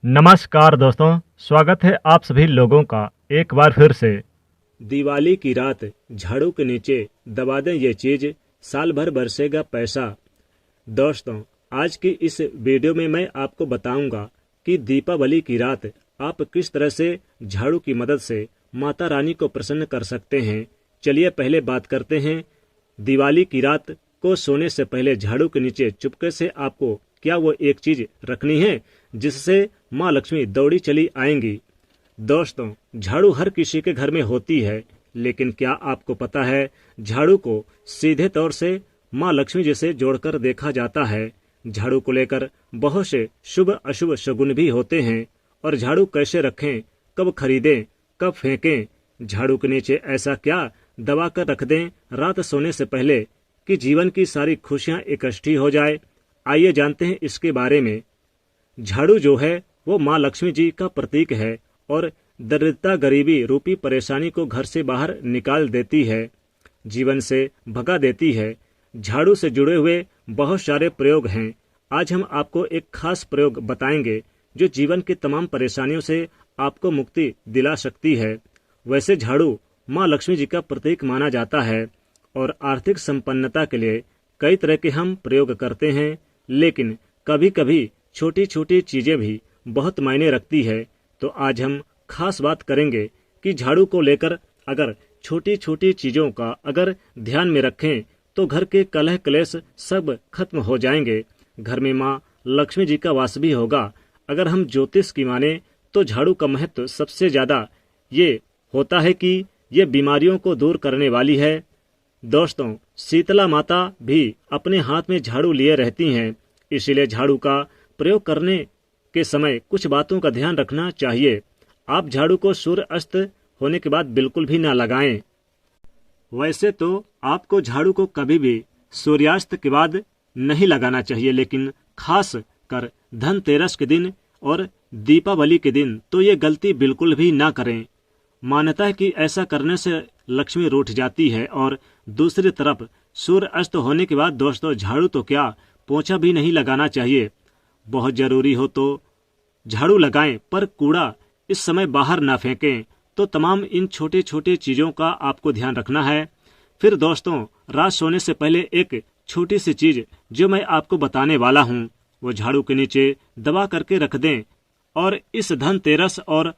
नमस्कार दोस्तों, स्वागत है आप सभी लोगों का एक बार फिर से। दिवाली की रात झाड़ू के नीचे दबा दें ये चीज, साल भर बरसेगा पैसा। दोस्तों, आज की इस वीडियो में मैं आपको बताऊंगा कि दीपावली की रात आप किस तरह से झाड़ू की मदद से माता रानी को प्रसन्न कर सकते हैं। चलिए पहले बात करते हैं दिवाली की रात को सोने से पहले झाड़ू के नीचे चुपके से आपको क्या वो एक चीज रखनी है जिससे माँ लक्ष्मी दौड़ी चली आएंगी। दोस्तों, झाड़ू हर किसी के घर में होती है, लेकिन क्या आपको पता है झाड़ू को सीधे तौर से माँ लक्ष्मी जी से जोड़कर देखा जाता है। झाड़ू को लेकर बहुत से शुभ अशुभ शगुन भी होते हैं। और झाड़ू कैसे रखें, कब खरीदें, कब फेंकें, झाड़ू के नीचे ऐसा क्या दबा कर रख दें रात सोने से पहले कि जीवन की सारी खुशियां इकट्ठी हो जाए। आइए जानते हैं इसके बारे में। झाड़ू जो है वो माँ लक्ष्मी जी का प्रतीक है और दरिद्रता गरीबी रूपी परेशानी को घर से बाहर निकाल देती है, जीवन से भगा देती है। झाड़ू से जुड़े हुए बहुत सारे प्रयोग हैं। आज हम आपको एक खास प्रयोग बताएंगे जो जीवन की तमाम परेशानियों से आपको मुक्ति दिला सकती है। वैसे झाड़ू माँ लक्ष्मी जी का प्रतीक माना जाता है और आर्थिक संपन्नता के लिए कई तरह के हम प्रयोग करते हैं, लेकिन कभी कभी छोटी छोटी चीजें भी बहुत मायने रखती है। तो आज हम खास बात करेंगे कि झाड़ू को लेकर अगर छोटी छोटी चीजों का अगर ध्यान में रखें तो घर के कलह क्लेश सब खत्म हो जाएंगे। घर में माँ लक्ष्मी जी का वास भी होगा। अगर हम ज्योतिष की माने तो झाड़ू का महत्व सबसे ज्यादा ये होता है कि ये बीमारियों को दूर करने वाली है। दोस्तों, शीतला माता भी अपने हाथ में झाड़ू लिए रहती हैं, इसीलिए झाड़ू का प्रयोग करने के समय कुछ बातों का ध्यान रखना चाहिए। आप झाड़ू को सूर्य अस्त होने के बाद बिल्कुल भी ना लगाएं। वैसे तो आपको झाड़ू को कभी भी सूर्यास्त के बाद नहीं लगाना चाहिए, लेकिन खास कर धनतेरस के दिन और दीपावली के दिन तो ये गलती बिल्कुल भी ना करें। मान्यता है कि ऐसा करने से लक्ष्मी रूठ जाती है। और दूसरी तरफ सूर्य अस्त होने के बाद दोस्तों झाड़ू तो क्या, पोंछा भी नहीं लगाना चाहिए। बहुत जरूरी हो तो झाड़ू लगाएं, पर कूड़ा इस समय बाहर ना फेंकें। तो तमाम इन छोटे छोटे चीजों का आपको ध्यान रखना है। फिर दोस्तों, रात सोने से पहले एक छोटी सी चीज जो मैं आपको बताने वाला हूँ वो झाड़ू के नीचे दबा करके रख दें। और इस धनतेरस और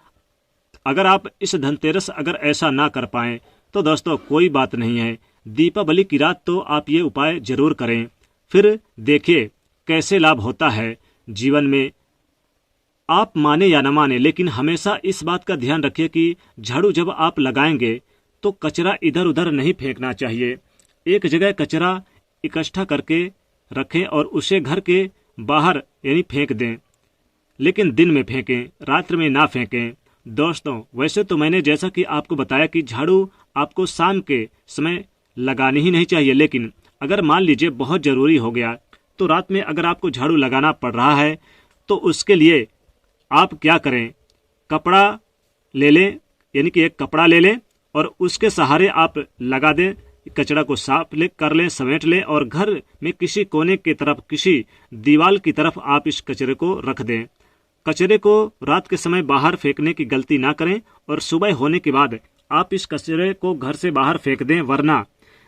अगर आप इस धनतेरस अगर ऐसा ना कर पाएं तो दोस्तों कोई बात नहीं है, दीपावली की रात तो आप ये उपाय जरूर करें। फिर देखिए कैसे लाभ होता है जीवन में। आप माने या न माने, लेकिन हमेशा इस बात का ध्यान रखिए कि झाड़ू जब आप लगाएंगे तो कचरा इधर उधर नहीं फेंकना चाहिए। एक जगह कचरा इकट्ठा करके रखें और उसे घर के बाहर यानी फेंक दें, लेकिन दिन में फेंकें, रात्र में ना फेंकें। दोस्तों, वैसे तो मैंने जैसा कि आपको बताया कि झाड़ू आपको शाम के समय लगानी ही नहीं चाहिए, लेकिन अगर मान लीजिए बहुत जरूरी हो गया तो रात में अगर आपको झाड़ू लगाना पड़ रहा है तो उसके लिए आप क्या करें, कपड़ा ले लें, यानी कि एक कपड़ा ले लें और उसके सहारे आप लगा दें, कचरा को साफ कर लें, समेट लें और घर में किसी कोने की तरफ, किसी दीवार की तरफ आप इस कचरे को रख दें। कचरे को रात के समय बाहर फेंकने की गलती ना करें और सुबह होने के बाद आप इस कचरे को घर से बाहर फेंक दें, वरना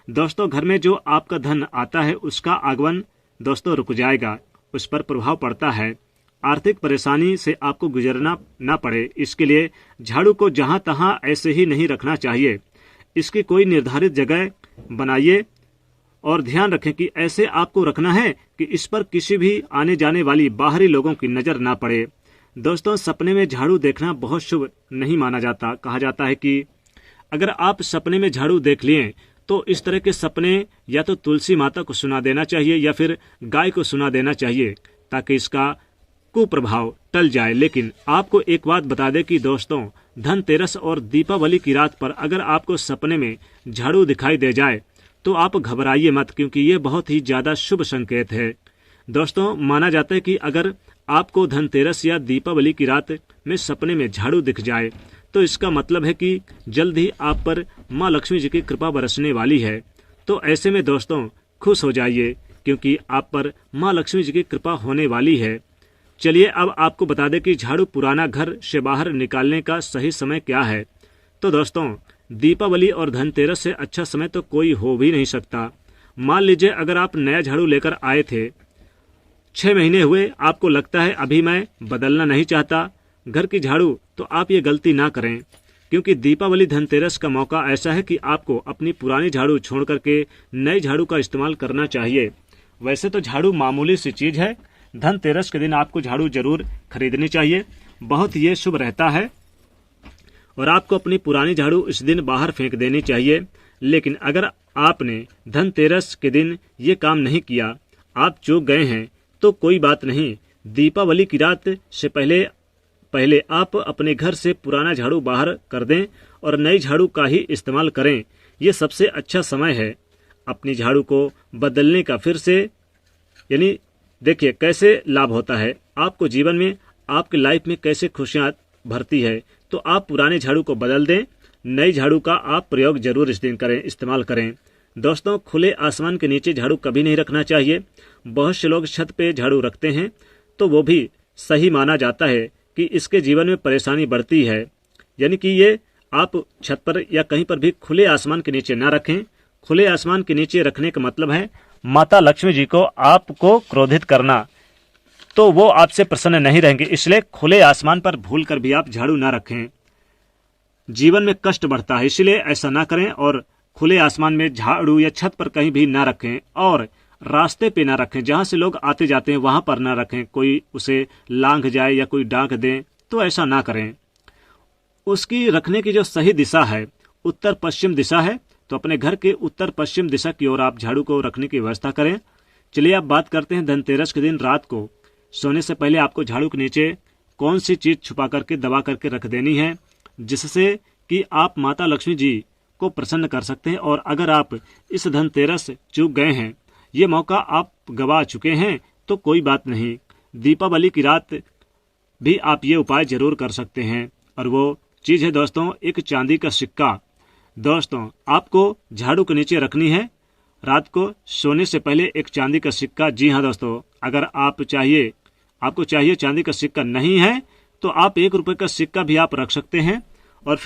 दोस्तों घर में जो आपका धन आता है उसका आगमन दोस्तों रुक जाएगा, उस पर प्रभाव पड़ता है। आर्थिक परेशानी से आपको गुजरना ना पड़े, इसके लिए झाड़ू को जहां तहां ऐसे ही नहीं रखना चाहिए। इसकी कोई निर्धारित जगह बनाइए और ध्यान रखें कि ऐसे आपको रखना है कि इस पर किसी भी आने जाने वाली बाहरी लोगों की नजर ना पड़े। दोस्तों, सपने में झाड़ू देखना बहुत शुभ नहीं माना जाता। कहा जाता है कि अगर आप सपने में झाड़ू देख लिए तो इस तरह के सपने या तो तुलसी माता को सुना देना चाहिए या फिर गाय को सुना देना चाहिए, ताकि इसका कुप्रभाव टल जाए। लेकिन आपको एक बात बता दें कि दोस्तों, धनतेरस और दीपावली की रात पर अगर आपको सपने में झाड़ू दिखाई दे जाए तो आप घबराइए मत, क्योंकि ये बहुत ही ज्यादा शुभ संकेत है। दोस्तों, माना जाता है कि अगर आपको धनतेरस या दीपावली की रात में सपने में झाड़ू दिख जाए तो इसका मतलब है कि जल्द ही आप पर माँ लक्ष्मी जी की कृपा बरसने वाली है। तो ऐसे में दोस्तों खुश हो जाइए, क्योंकि आप पर माँ लक्ष्मी जी की कृपा होने वाली है। चलिए अब आपको बता दें कि झाड़ू पुराना घर से बाहर निकालने का सही समय क्या है। तो दोस्तों, दीपावली और धनतेरस से अच्छा समय तो कोई हो भी नहीं सकता। मान लीजिए अगर आप नया झाड़ू लेकर आए थे, 6 महीने हुए, आपको लगता है अभी मैं बदलना नहीं चाहता घर की झाड़ू, तो आप ये गलती ना करें, क्योंकि दीपावली धनतेरस का मौका ऐसा है कि आपको अपनी पुरानी झाड़ू छोड़ करके नई झाड़ू का इस्तेमाल करना चाहिए। वैसे तो झाड़ू मामूली सी चीज है, धनतेरस के दिन आपको झाड़ू जरूर खरीदनी चाहिए, बहुत ये शुभ रहता है, और आपको अपनी पुरानी झाड़ू इस दिन बाहर फेंक देनी चाहिए। लेकिन अगर आपने धनतेरस के दिन ये काम नहीं किया, आप चूक गए हैं, तो कोई बात नहीं। दीपावली की रात से पहले आप अपने घर से पुराना झाड़ू बाहर कर दें और नई झाड़ू का ही इस्तेमाल करें। ये सबसे अच्छा समय है अपनी झाड़ू को बदलने का। फिर से यानी देखिए कैसे लाभ होता है आपको जीवन में, आपकी लाइफ में कैसे खुशियां भरती है। तो आप पुराने झाड़ू को बदल दें, नई झाड़ू का आप प्रयोग जरूर इस दिन करें, इस्तेमाल करें। दोस्तों, खुले आसमान के नीचे झाड़ू कभी नहीं रखना चाहिए। बहुत से लोग छत पे झाड़ू रखते हैं, तो वो भी सही माना जाता है कि इसके जीवन में परेशानी बढ़ती है। यानी कि ये आप छत पर या कहीं पर भी खुले आसमान के नीचे ना रखें। खुले आसमान के नीचे रखने का मतलब है माता लक्ष्मी जी को आपको क्रोधित करना, तो वो आपसे प्रसन्न नहीं रहेंगे। इसलिए खुले आसमान पर भूल कर भी आप झाड़ू ना रखें, जीवन में कष्ट बढ़ता है, इसलिए ऐसा ना करें। और खुले आसमान में झाड़ू या छत पर कहीं भी ना रखें, और रास्ते पे ना रखें, जहां से लोग आते जाते हैं वहां पर ना रखें। कोई उसे लांघ जाए या कोई डांक दे, तो ऐसा ना करें। उसकी रखने की जो सही दिशा है उत्तर पश्चिम दिशा है, तो अपने घर के उत्तर पश्चिम दिशा की ओर आप झाड़ू को रखने की व्यवस्था करें। चलिए अब बात करते हैं धनतेरस के दिन रात को सोने से पहले आपको झाड़ू के नीचे कौन सी चीज छुपा करके दबा करके रख देनी है, जिससे कि आप माता लक्ष्मी जी को प्रसन्न कर सकते हैं। और अगर आप इस धनतेरस चूक गए हैं, ये मौका आप गवा चुके हैं, तो कोई बात नहीं, दीपावली की रात भी आप ये उपाय जरूर कर सकते हैं। और वो चीज है दोस्तों, एक चांदी का सिक्का। दोस्तों, आपको झाड़ू के नीचे रखनी है रात को सोने से पहले एक चांदी का सिक्का। जी हाँ दोस्तों, अगर आपको चाहिए चांदी का सिक्का नहीं है, तो आप 1 रुपए का सिक्का भी आप रख सकते हैं। और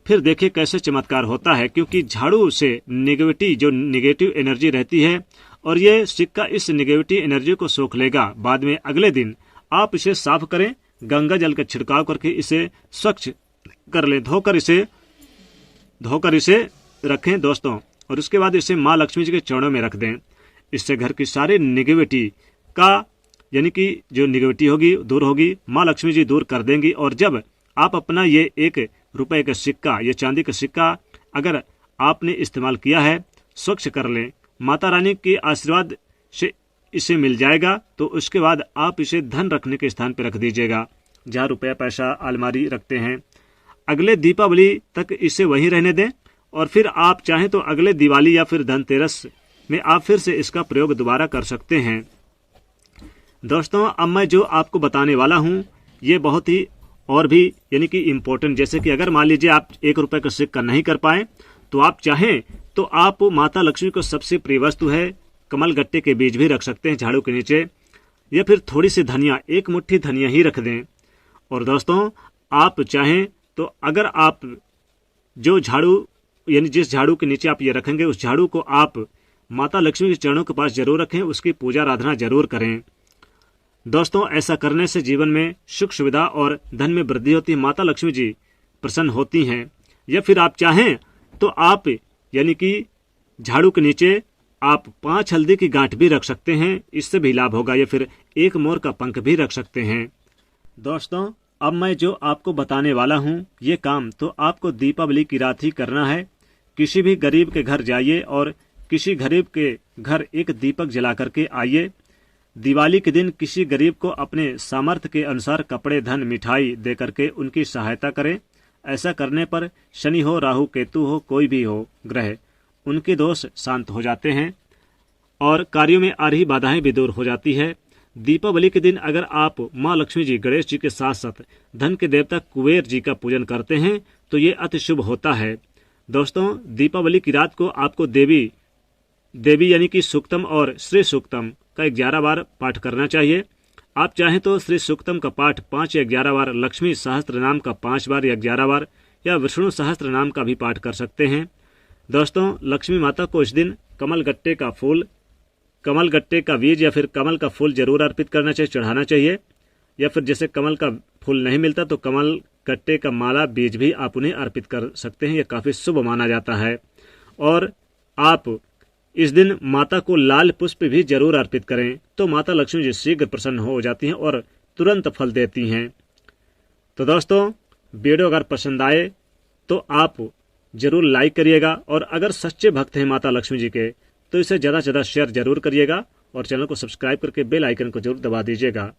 फिर देखिए कैसे चमत्कार होता है, क्योंकि झाड़ू से निगेटिव एनर्जी रहती है, और ये सिक्का इस निगेटिव एनर्जी को सोख लेगा। बाद में अगले दिन आप इसे साफ करें, गंगा जल का छिड़काव करके इसे स्वच्छ कर लें, धोकर इसे रखें दोस्तों। और उसके बाद इसे माँ लक्ष्मी जी के चरणों में रख दें। इससे घर की सारी निगेटिविटी का, यानी कि जो निगेटिविटी होगी दूर होगी, माँ लक्ष्मी जी दूर कर देंगी। और जब आप अपना ये 1 रुपए का सिक्का, ये चांदी का सिक्का अगर आपने इस्तेमाल किया है, स्वच्छ कर लें, माता रानी के आशीर्वाद से इसे मिल जाएगा। तो उसके बाद आप इसे धन रखने के स्थान पर रख दीजिएगा, जहाँ रुपया पैसा अलमारी रखते हैं। अगले दीपावली तक इसे वहीं रहने दें, और फिर आप चाहें तो अगले दिवाली या फिर धनतेरस में आप फिर से इसका प्रयोग दोबारा कर सकते हैं। दोस्तों, अब मैं जो आपको बताने वाला हूँ ये बहुत ही और भी यानी कि इम्पोर्टेंट, जैसे कि अगर मान लीजिए आप 1 रुपए का सिक्का नहीं कर पाए, तो आप चाहें तो आप माता लक्ष्मी को सबसे प्रिय वस्तु है कमल गट्टे के बीज भी रख सकते हैं झाड़ू के नीचे, या फिर थोड़ी सी धनिया, 1 मुट्ठी धनिया ही रख दें। और दोस्तों, आप चाहें तो अगर आप जो झाड़ू यानी जिस झाड़ू के नीचे आप ये रखेंगे, उस झाड़ू को आप माता लक्ष्मी के चरणों के पास जरूर रखें, उसकी पूजा आराधना जरूर करें। दोस्तों, ऐसा करने से जीवन में सुख सुविधा और धन में वृद्धि होती है, माता लक्ष्मी जी प्रसन्न होती हैं। या फिर आप चाहें तो आप यानी कि झाड़ू के नीचे आप 5 हल्दी की गांठ भी रख सकते हैं, इससे भी लाभ होगा। या फिर 1 मोर का पंख भी रख सकते हैं। दोस्तों, अब मैं जो आपको बताने वाला हूँ ये काम तो आपको दीपावली की रात ही करना है। किसी भी गरीब के घर जाइए और किसी गरीब के घर एक दीपक जला करके आइए। दिवाली के दिन किसी गरीब को अपने सामर्थ्य के अनुसार कपड़े, धन, मिठाई दे करके उनकी सहायता करें। ऐसा करने पर शनि हो, राहु, केतु हो, कोई भी हो ग्रह, उनके दोष शांत हो जाते हैं और कार्यों में आ रही बाधाएं भी दूर हो जाती है। दीपावली के दिन अगर आप माँ लक्ष्मी जी, गणेश जी के साथ साथ धन के देवता कुबेर जी का पूजन करते हैं तो ये अति शुभ होता है। दोस्तों, दीपावली की रात को आपको देवी यानी कि सूक्तम और श्री सूक्तम का 11 बार पाठ करना चाहिए। आप चाहें तो श्री सूक्तम का पाठ 5 या 11 बार, लक्ष्मी सहस्त्र नाम का 5 बार या 11 बार या विष्णु सहस्त्र नाम का भी पाठ कर सकते हैं। दोस्तों, लक्ष्मी माता को इस दिन कमल गट्टे का फूल, कमल गट्टे का बीज या फिर कमल का फूल जरूर अर्पित करना चाहिए, चढ़ाना चाहिए। या फिर जैसे कमल का फूल नहीं मिलता तो कमल गट्टे का माला बीज भी आप उन्हें अर्पित कर सकते हैं। यह काफी शुभ माना जाता है। और आप इस दिन माता को लाल पुष्प भी जरूर अर्पित करें तो माता लक्ष्मी जी शीघ्र प्रसन्न हो जाती हैं और तुरंत फल देती हैं। तो दोस्तों, वीडियो अगर पसंद आए तो आप जरूर लाइक करिएगा और अगर सच्चे भक्त हैं माता लक्ष्मी जी के तो इसे ज़्यादा से ज़्यादा शेयर जरूर करिएगा और चैनल को सब्सक्राइब करके बेल आइकन को जरूर दबा दीजिएगा।